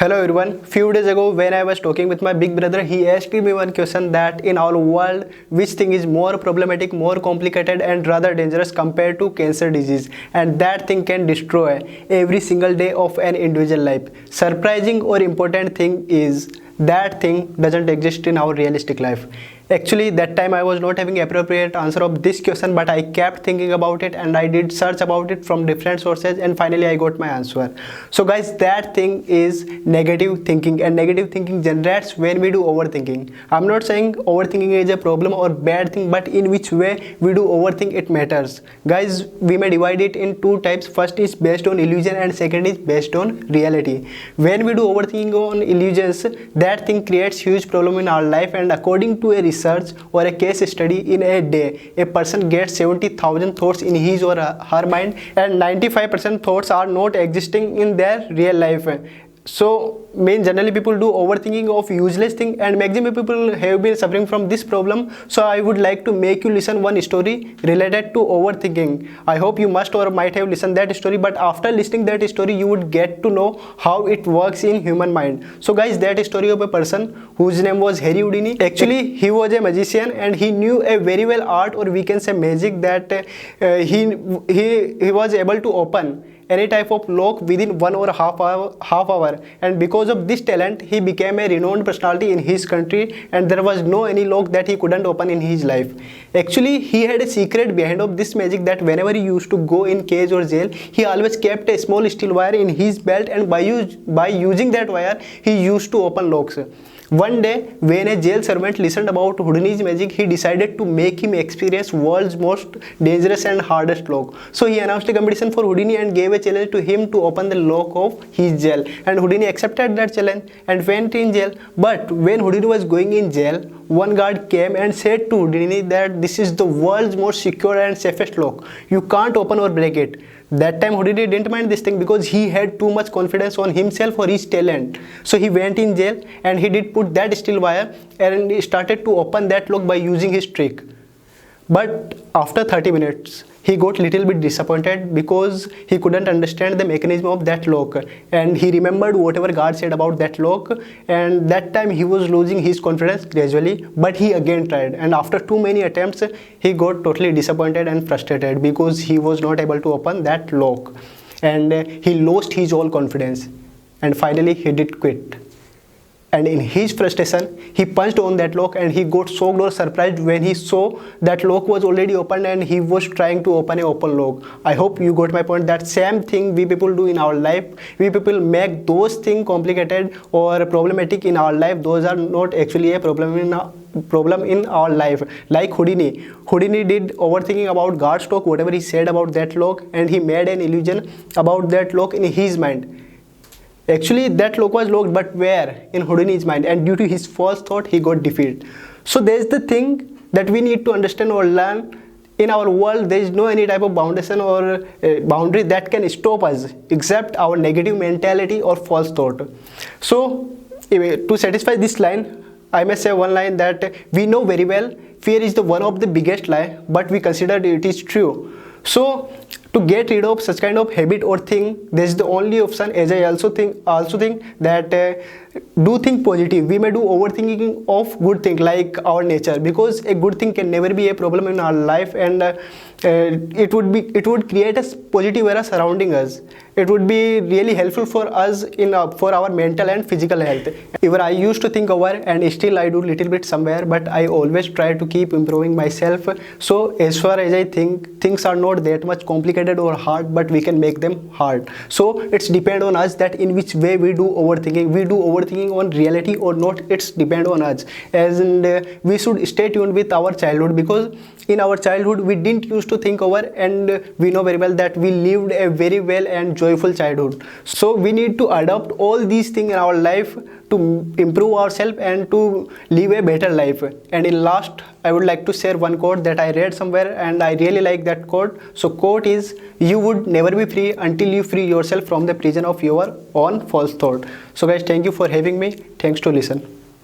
Hello everyone. Few days ago when I was talking with my big brother, he asked me one question that in our world, which thing is more problematic, more complicated and rather dangerous compared to cancer disease, and that thing can destroy every single day of an individual life. Surprising or important thing is that thing doesn't exist in our realistic life. Actually, that time I was not having appropriate answer of this question, but I kept thinking about it and I did search about it from different sources and finally I got my answer. So guys, that thing is negative thinking, and negative thinking generates when we do overthinking. I'm not saying overthinking is a problem or bad thing, but in which way we do overthink it matters. Guys, we may divide it in two types. First is based on illusion and second is based on reality. When we do overthinking on illusions, that thing creates huge problem in our life, and according to a research or a case study, in a day a person gets 70,000 thoughts in his or her mind, and 95% thoughts are not existing in their real life. So generally people do overthinking of useless thing, and maximum people have been suffering from this problem. So I would like to make you listen one story related to overthinking. I hope you must or might have listened that story, but after listening that story you would get to know how it works in human mind. So guys, that story of a person whose name was Harry Houdini. Actually he was a magician and he knew a very well art, or we can say magic, that he was able to open any type of lock within 1 or half hour, and because of this talent he became a renowned personality in his country, and there was no any lock that he couldn't open in his life. Actually he had a secret behind of this magic, that whenever he used to go in cage or jail, he always kept a small steel wire in his belt, and by using that wire he used to open locks. One day, when a jail servant listened about Houdini's magic, he decided to make him experience world's most dangerous and hardest lock. So he announced a competition for Houdini and gave a challenge to him to open the lock of his jail. And Houdini accepted that challenge and went in jail. But when Houdini was going in jail, one guard came and said to Houdini that this is the world's most secure and safest lock. You can't open or break it. That time Houdini didn't mind this thing because he had too much confidence on himself or his talent. So he went in jail and he did put that steel wire and he started to open that lock by using his trick. But after 30 minutes, he got little bit disappointed because he couldn't understand the mechanism of that lock, and he remembered whatever guard said about that lock, and that time he was losing his confidence gradually. But he again tried, and after too many attempts he got totally disappointed and frustrated because he was not able to open that lock, and he lost his all confidence, and finally he did quit. And in his frustration, he punched on that lock and he got shocked or surprised when he saw that lock was already opened and he was trying to open an open lock. I hope you got my point. That same thing we people do in our life. We people make those things complicated or problematic in our life. Those are not actually a problem in our life. Like Houdini. Houdini did overthinking about guard's talk, whatever he said about that lock, and he made an illusion about that lock in his mind. Actually, that lock was locked, but where? In Houdini's mind, and due to his false thought, he got defeated. So there's the thing that we need to understand or learn. In our world, there is no any type of foundation or boundary that can stop us except our negative mentality or false thought. So to satisfy this line, I may say one line that we know very well fear is the one of the biggest lie, but we consider it is true. So to get rid of such kind of habit or thing, this is the only option. As I also think that do think positive. We may do overthinking of good thing like our nature, because a good thing can never be a problem in our life, and it would create a positive era surrounding us. It would be really helpful for us for our mental and physical health. Even I used to think over, and still I do little bit somewhere, but I always try to keep improving myself. So as far as I think, things are not that much complicated or hard, but we can make them hard. So it's depend on us that in which way we do overthinking. We do overthinking on reality or not, it's depend on us. And we should stay tuned with our childhood, because in our childhood we didn't used to think over, and we know very well that we lived a very well and joyful childhood. So we need to adopt all these things in our life to improve ourselves and to live a better life. And in last, I would like to share one quote that I read somewhere and I really like that quote. So quote is, you would never be free until you free yourself from the prison of your own false thought. So guys, thank you for having me. Thanks to listen.